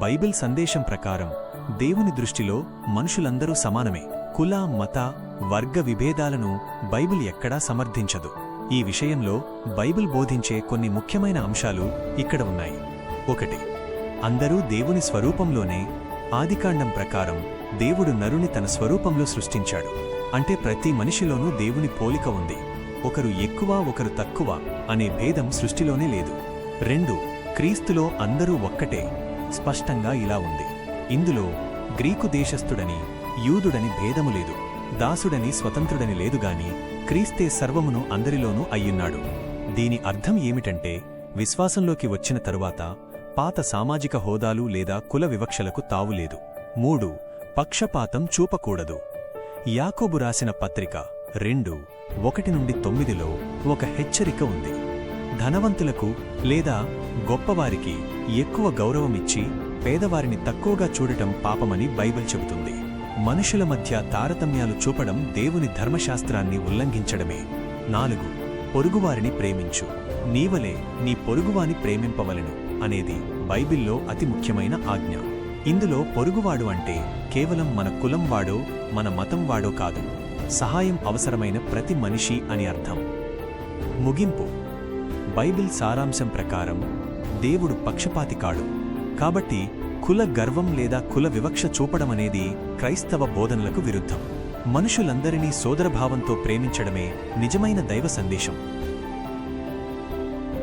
Bible సందేశం ప్రకారం దేవుని దృష్టిలో మనుషులందరూ సమానమే. కుల, మత, వర్గ విభేదాలను బైబిల్ ఎక్కడా సమర్థించదు. ఈ విషయంలో బైబిల్ బోధించే కొన్ని ముఖ్యమైన అంశాలు ఇక్కడ ఉన్నాయి. 1. అందరూ దేవుని స్వరూపంలోనే. ఆదికాండం ప్రకారం దేవుడు నరుని తన స్వరూపంలో సృష్టించాడు. అంటే ప్రతి మనిషిలోనూ దేవుని పోలిక ఉంది. ఒకరు ఎక్కువ, ఒకరు తక్కువ అనే భేదం సృష్టిలోనే లేదు. 2. క్రీస్తులో అందరూ ఒక్కటే. స్పష్టంగా ఇలా ఉంది. ఇందులో గ్రీకు దేశస్థుడని, యూదుడని భేదము లేదు. దాసుడని, స్వతంత్రుడని లేదుగాని క్రీస్తే సర్వమును అందరిలోనూ అయ్యున్నాడు. దీని అర్థం ఏమిటంటే, విశ్వాసంలోకి వచ్చిన తరువాత పాత సామాజిక హోదాలు లేదా కుల వివక్షలకు తావులేదు. 3. పక్షపాతం చూపకూడదు. యాకోబు రాసిన పత్రిక 2:1-9లో ఒక హెచ్చరిక ఉంది. ధనవంతులకు లేదా గొప్పవారికి ఎక్కువ గౌరవమిచ్చి పేదవారిని తక్కువగా చూడటం పాపమని బైబిల్ చెబుతుంది. మనుషుల మధ్య తారతమ్యాలు చూపడం దేవుని ధర్మశాస్త్రాన్ని ఉల్లంఘించడమే. 4. పొరుగువారిని ప్రేమించు. నీవలే నీ పొరుగువాని ప్రేమింపవలెను అనేది బైబిల్లో అతి ముఖ్యమైన ఆజ్ఞ. ఇందులో పొరుగువాడు అంటే కేవలం మన కులం వాడో, మన మతం వాడో కాదు, సహాయం అవసరమైన ప్రతి మనిషి అని అర్థం. ముగింపు. బైబిల్ సారాంశం ప్రకారం దేవుడు పక్షపాతి కాడు. కాబట్టి కుల గర్వం లేదా కుల వివక్ష చూపడమనేది క్రైస్తవ బోధనలకు విరుద్ధం. మనుషులందరినీ సోదరభావంతో ప్రేమించడమే నిజమైన దైవ సందేశం.